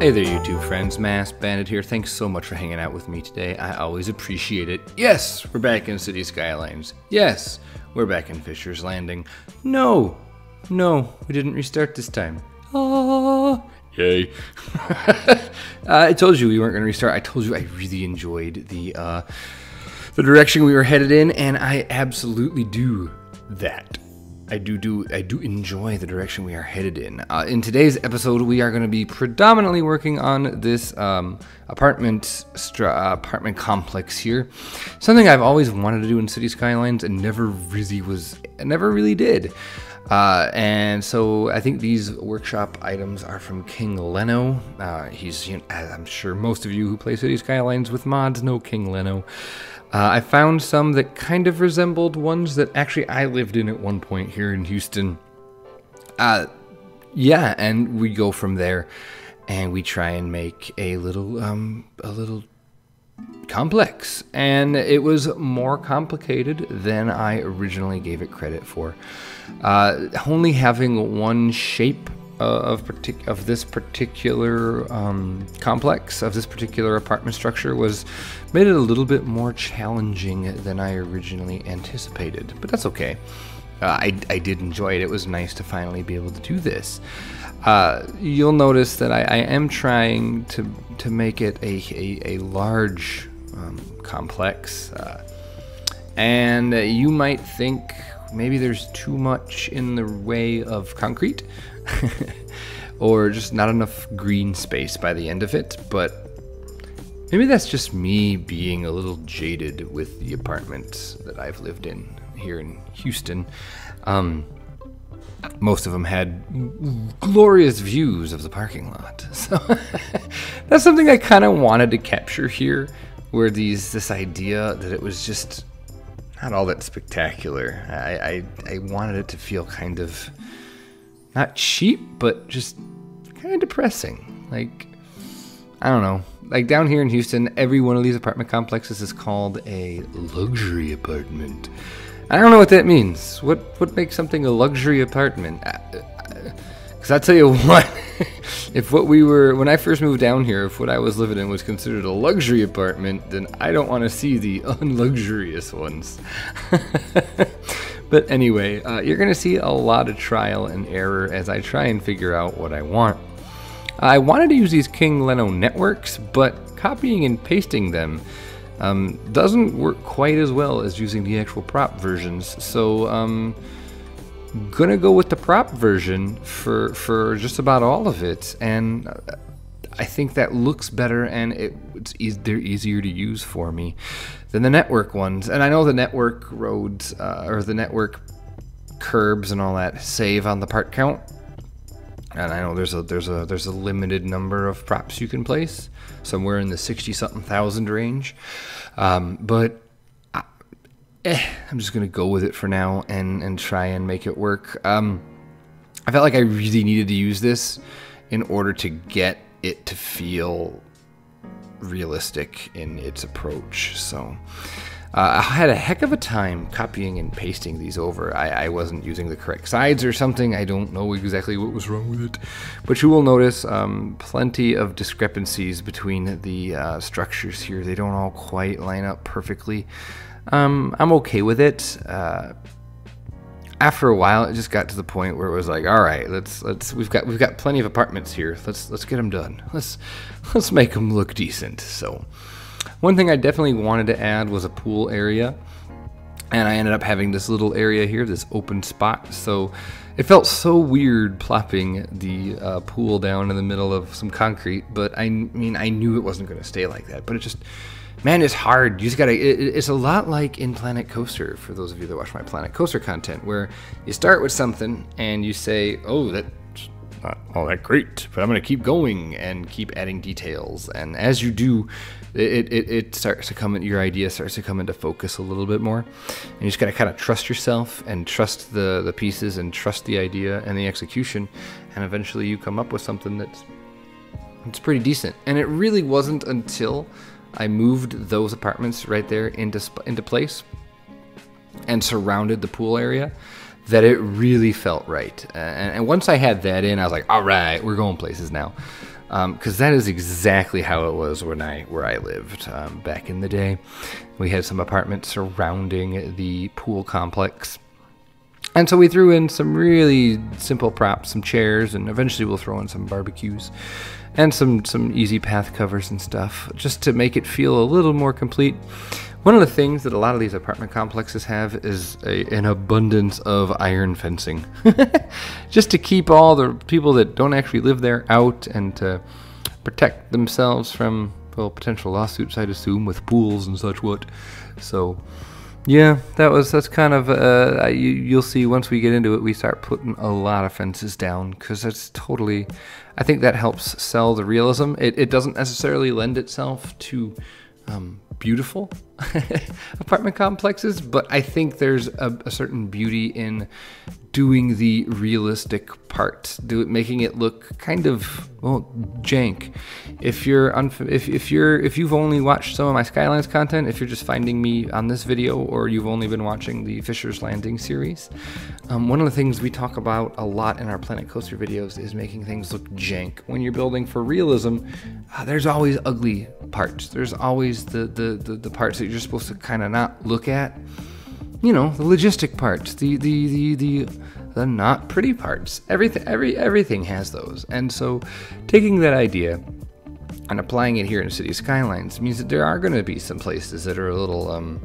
Hey there, YouTube friends. Masked Bandit here. Thanks so much for hanging out with me today. I always appreciate it. Yes, we're back in Cities Skylines. Yes, we're back in Fisher's Landing. No, we didn't restart this time. Oh, yay. I told you we weren't going to restart. I told you I really enjoyed the direction we were headed in, and I absolutely do that. I do enjoy the direction we are headed in. In today's episode, we are going to be predominantly working on this apartment complex here. Something I've always wanted to do in Cities Skylines and never really did. And so I think these workshop items are from King Leno. I'm sure most of you who play Cities Skylines with mods know King Leno. I found some that kind of resembled ones that actually I lived in at one point here in Houston. Yeah, and we go from there, and we try and make a little complex. And it was more complicated than I originally gave it credit for. Only having one shape of this particular complex, of this particular apartment structure, made it a little bit more challenging than I originally anticipated, but that's okay. I did enjoy it. It was nice to finally be able to do this. You'll notice that I am trying to make it a large complex, and you might think maybe there's too much in the way of concrete or just not enough green space by the end of it, but maybe that's just me being a little jaded with the apartments that I've lived in here in Houston. Most of them had glorious views of the parking lot, so that's something I kind of wanted to capture here, where this idea that it was just not all that spectacular. I wanted it to feel kind of not cheap, but just kind of depressing. Like, I don't know. Like down here in Houston, every one of these apartment complexes is called a luxury apartment. I don't know what that means. What makes something a luxury apartment? Because I tell you what, when I first moved down here, if what I was living in was considered a luxury apartment, then I don't want to see the unluxurious ones. But anyway, you're going to see a lot of trial and error as I try and figure out what I want. I wanted to use these King Leno networks, but copying and pasting them doesn't work quite as well as using the actual prop versions. So I'm gonna go with the prop version for just about all of it, and I think that looks better, and they're easier to use for me than the network ones. And I know the network roads or the network curbs and all that save on the part count. And I know there's a limited number of props you can place, somewhere in the 60-something thousand range. But I'm just gonna go with it for now and try and make it work. I felt like I really needed to use this in order to get it to feel realistic in its approach. So I had a heck of a time copying and pasting these over. I wasn't using the correct sides or something. I don't know exactly what was wrong with it. But you will notice plenty of discrepancies between the structures here. They don't all quite line up perfectly. I'm okay with it. After a while, it just got to the point where it was like, all right, we've got plenty of apartments here. Let's get them done. Let's make them look decent. So one thing I definitely wanted to add was a pool area, and I ended up having this little area here, this open spot. So it felt so weird plopping the pool down in the middle of some concrete, but I mean, I knew it wasn't going to stay like that. But it just, man, it's hard. You just gotta. It's a lot like in Planet Coaster, for those of you that watch my Planet Coaster content, where you start with something and you say, "Oh, that's not all that great, but I'm gonna keep going and keep adding details." And as you do, it starts to come. Your idea starts to come into focus a little bit more, and you just gotta kind of trust yourself and trust the pieces and trust the idea and the execution, and eventually you come up with something that's pretty decent. And it really wasn't until I moved those apartments right there into place and surrounded the pool area that it really felt right. And once I had that in, I was like, all right, we're going places now. because that is exactly how it was where I lived back in the day. We had some apartments surrounding the pool complex. And so we threw in some really simple props, some chairs, and eventually we'll throw in some barbecues and some easy path covers and stuff, just to make it feel a little more complete. One of the things that a lot of these apartment complexes have is an abundance of iron fencing, just to keep all the people that don't actually live there out and to protect themselves from, well, potential lawsuits, I'd assume, with pools and such what. So yeah, that's kind of, you'll see once we get into it, we start putting a lot of fences down, because that's totally, I think that helps sell the realism. It doesn't necessarily lend itself to beautiful apartment complexes, but I think there's a certain beauty in doing the realistic part, making it look kind of, well, jank. If you've only watched some of my Skylines content, if you're just finding me on this video, or you've only been watching the Fisher's Landing series, one of the things we talk about a lot in our Planet Coaster videos is making things look jank. When you're building for realism, there's always ugly parts. There's always the parts that you're supposed to kind of not look at. You know, the logistic parts, the not pretty parts. Everything has those. And so taking that idea and applying it here in Cities Skylines means that there are going to be some places that are a little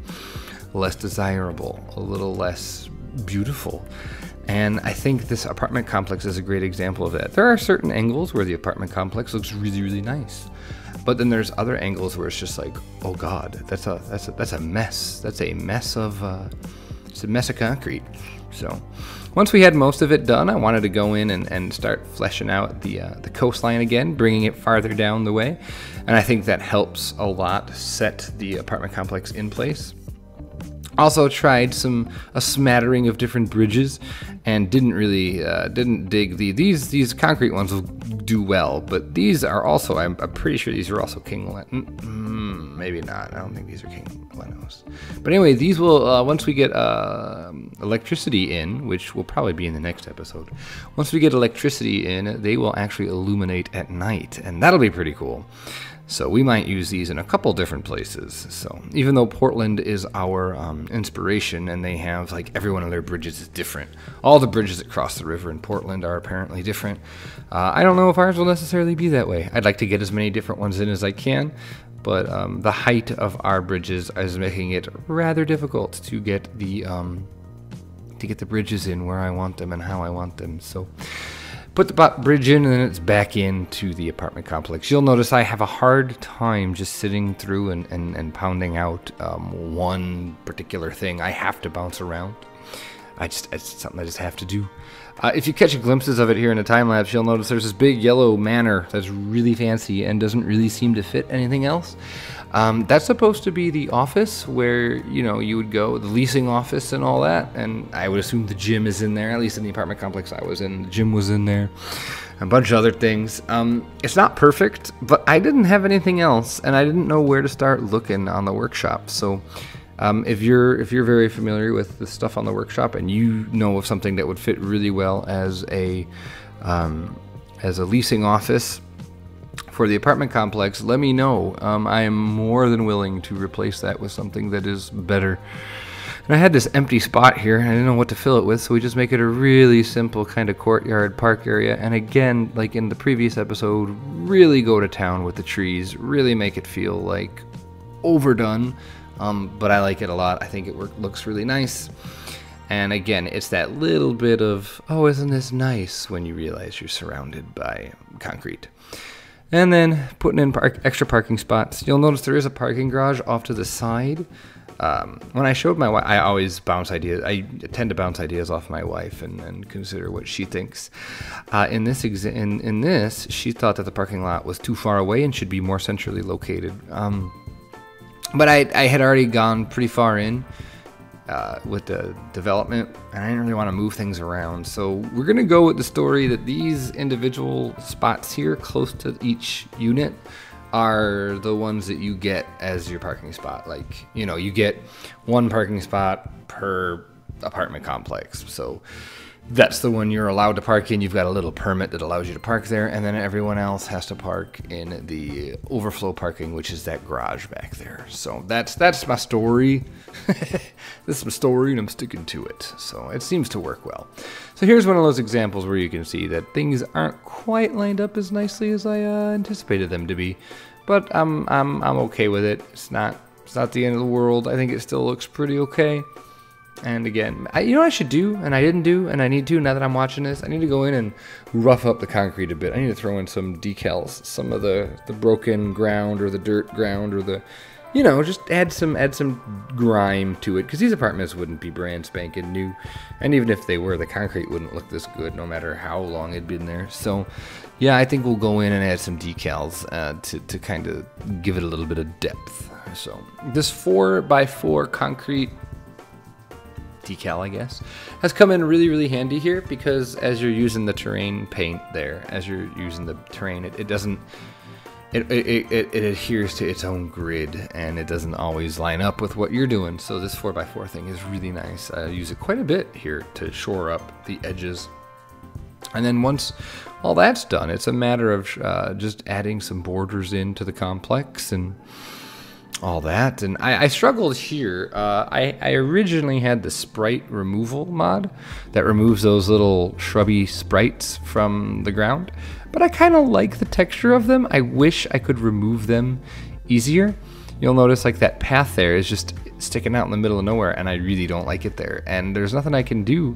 less desirable, a little less beautiful. And I think this apartment complex is a great example of that. There are certain angles where the apartment complex looks really, really nice. But then there's other angles where it's just like, oh God, that's a mess. That's a mess of it's a mess of concrete. So once we had most of it done, I wanted to go in and start fleshing out the coastline again, bringing it farther down the way. And I think that helps a lot set the apartment complex in place. Also tried a smattering of different bridges, and didn't dig these concrete ones will do well, but these are also, I'm pretty sure these are also King Lenos. Maybe not. I don't think these are King Lenos. But anyway, these will once we get electricity in, which will probably be in the next episode. Once we get electricity in, they will actually illuminate at night, and that'll be pretty cool. So we might use these in a couple different places. So even though Portland is our inspiration, and they have, like, every one of their bridges is different. All the bridges that cross the river in Portland are apparently different. I don't know if ours will necessarily be that way. I'd like to get as many different ones in as I can, but the height of our bridges is making it rather difficult to get the bridges in where I want them and how I want them. So put the bridge in, and then it's back into the apartment complex. You'll notice I have a hard time just sitting through and pounding out one particular thing. I have to bounce around. It's something I just have to do. If you catch glimpses of it here in a time lapse, you'll notice there's this big yellow manor that's really fancy and doesn't really seem to fit anything else. That's supposed to be the office where, you know, you would go, the leasing office and all that, and I would assume the gym is in there, at least in the apartment complex I was in. The gym was in there, a bunch of other things. It's not perfect, but I didn't have anything else, and I didn't know where to start looking on the workshop. So if you're very familiar with the stuff on the workshop, and you know of something that would fit really well as a leasing office for the apartment complex, let me know. I am more than willing to replace that with something that is better. And I had this empty spot here, and I didn't know what to fill it with, so we just make it a really simple kind of courtyard park area. And again, like in the previous episode, really go to town with the trees, really make it feel like overdone, but I like it a lot. I think it looks really nice. And again, it's that little bit of, oh, isn't this nice, when you realize you're surrounded by concrete. And then putting in extra parking spots. You'll notice there is a parking garage off to the side. When I showed my wife, I always bounce ideas. I tend to bounce ideas off my wife and consider what she thinks. In this, she thought that the parking lot was too far away and should be more centrally located. But I had already gone pretty far in with the development, and I didn't really want to move things around. So we're going to go with the story that these individual spots here close to each unit are the ones that you get as your parking spot. Like, you know, you get one parking spot per apartment complex. So That's the one you're allowed to park in. You've got a little permit that allows you to park there, and then everyone else has to park in the overflow parking, which is that garage back there. So that's my story. This is my story, and I'm sticking to it. So it seems to work well. So here's one of those examples where you can see that things aren't quite lined up as nicely as I anticipated them to be, but I'm okay with it. It's not the end of the world. I think it still looks pretty okay. And again, you know what I should do, and I didn't do, and I need to now that I'm watching this? I need to go in and rough up the concrete a bit. I need to throw in some decals, some of the broken ground or the dirt ground or the, you know, just add some grime to it, because these apartments wouldn't be brand spanking new, and even if they were, the concrete wouldn't look this good no matter how long it'd been there. So yeah, I think we'll go in and add some decals to kind of give it a little bit of depth. So this 4x4 concrete decal, I guess, has come in really, really handy here, because as you're using the terrain paint there, as you're using the terrain, it doesn't, it adheres to its own grid, and it doesn't always line up with what you're doing. So this 4x4 thing is really nice. I use it quite a bit here to shore up the edges. And then once all that's done, it's a matter of just adding some borders into the complex and all that. And I struggled here. I originally had the sprite removal mod that removes those little shrubby sprites from the ground, but I kind of like the texture of them. I wish I could remove them easier. You'll notice like that path there is just sticking out in the middle of nowhere, and I really don't like it there, and there's nothing I can do.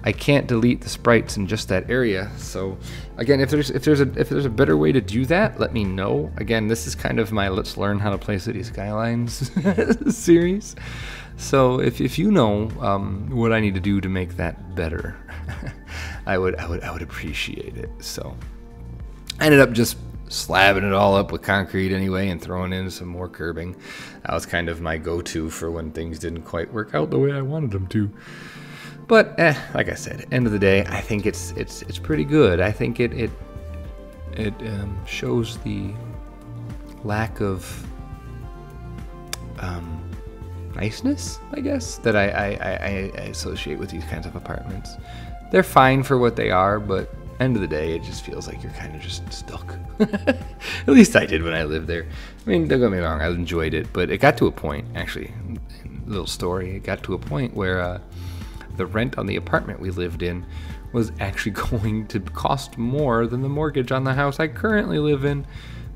I can't delete the sprites in just that area. So again, if there's a better way to do that, let me know. Again, this is kind of my Let's Learn How to Play Cities Skylines series. So if you know what I need to do to make that better, I would appreciate it. So I ended up just slabbing it all up with concrete anyway and throwing in some more curbing. That was kind of my go-to for when things didn't quite work out the way I wanted them to. But like I said, end of the day, I think it's pretty good. I think it shows the lack of niceness, I guess, that I associate with these kinds of apartments. They're fine for what they are, but end of the day, it just feels like you're kind of just stuck. At least I did when I lived there. I mean, don't get me wrong, I enjoyed it, but it got to a point, actually, little story, it got to a point where the rent on the apartment we lived in was actually going to cost more than the mortgage on the house I currently live in.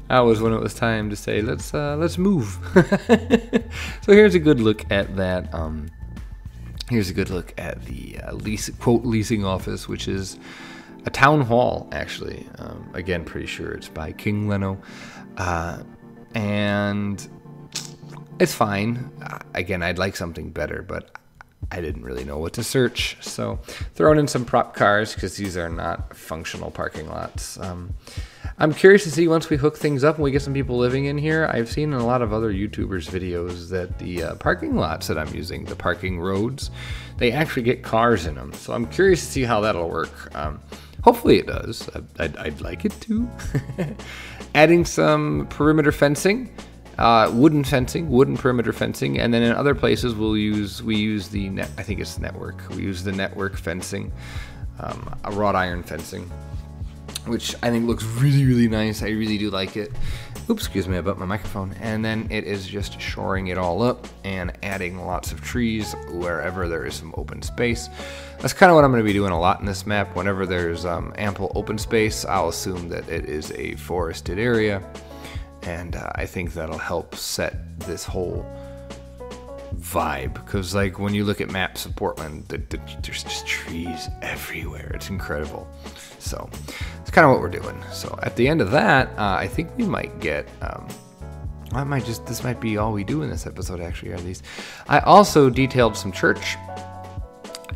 That was when it was time to say, let's move. So here's a good look at that. Here's a good look at the leasing office, which is a town hall, actually. Again, pretty sure it's by King Leno. And it's fine. Again, I'd like something better, but I didn't really know what to search. So throwing in some prop cars, because these are not functional parking lots. I'm curious to see once we hook things up and we get some people living in here. I've seen in a lot of other YouTubers' videos that the parking lots that I'm using, the parking roads, they actually get cars in them. So I'm curious to see how that'll work. Hopefully it does. I'd like it to. Adding some perimeter fencing, wooden perimeter fencing, and then in other places we use the net. I think it's network. We use the network fencing, a wrought iron fencing, which I think looks really, really nice. I really do like it. Oops, excuse me, I bumped my microphone. And then it is just shoring it all up and adding lots of trees wherever there is some open space. That's kind of what I'm going to be doing a lot in this map. Whenever there's ample open space, I'll assume that it is a forested area. And I think that'll help set this whole vibe, because like when you look at maps of Portland, there's just trees everywhere. It's incredible. So it's kind of what we're doing. So at the end of that, I think we might get this might be all we do in this episode, actually, are these. I also detailed some church,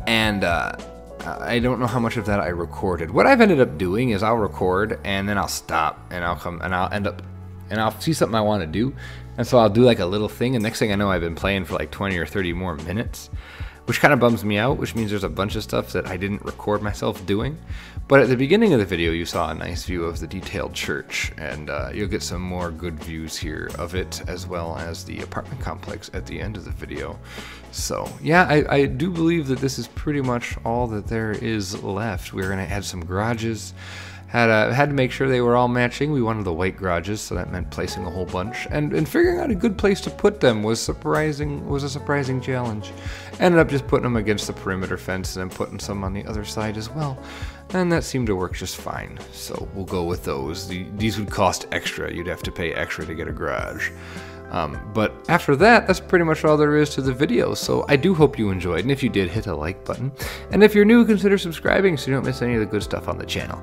and I don't know how much of that I recorded. What I've ended up doing is I'll record and then I'll stop and I'll come and I'll end up and I'll see something I want to do, and so I'll do like a little thing, and next thing I know, I've been playing for like 20 or 30 more minutes, which kind of bums me out, which means there's a bunch of stuff that I didn't record myself doing. But at the beginning of the video, you saw a nice view of the detailed church, and you'll get some more good views here of it, as well as the apartment complex at the end of the video. So yeah, I do believe that this is pretty much all that there is left. We're gonna add some garages. Had to make sure they were all matching. We wanted the white garages, so that meant placing a whole bunch. And figuring out a good place to put them was a surprising challenge. Ended up just putting them against the perimeter fence and then putting some on the other side as well. And that seemed to work just fine. So we'll go with those. These would cost extra. You'd have to pay extra to get a garage. But after that, that's pretty much all there is to the video, so I do hope you enjoyed, and if you did, hit a like button. And if you're new, consider subscribing so you don't miss any of the good stuff on the channel.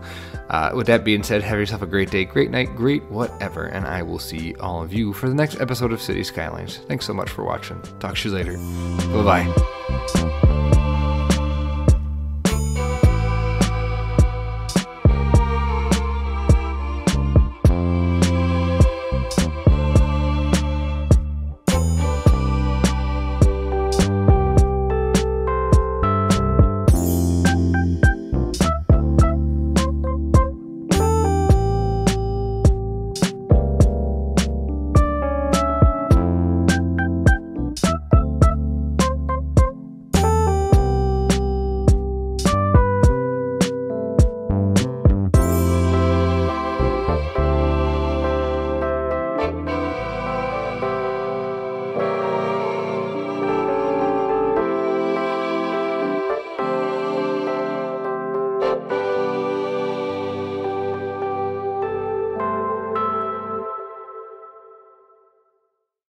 With that being said, have yourself a great day, great night, great whatever, and I will see all of you for the next episode of Cities Skylines. Thanks so much for watching. Talk to you later. Bye-bye.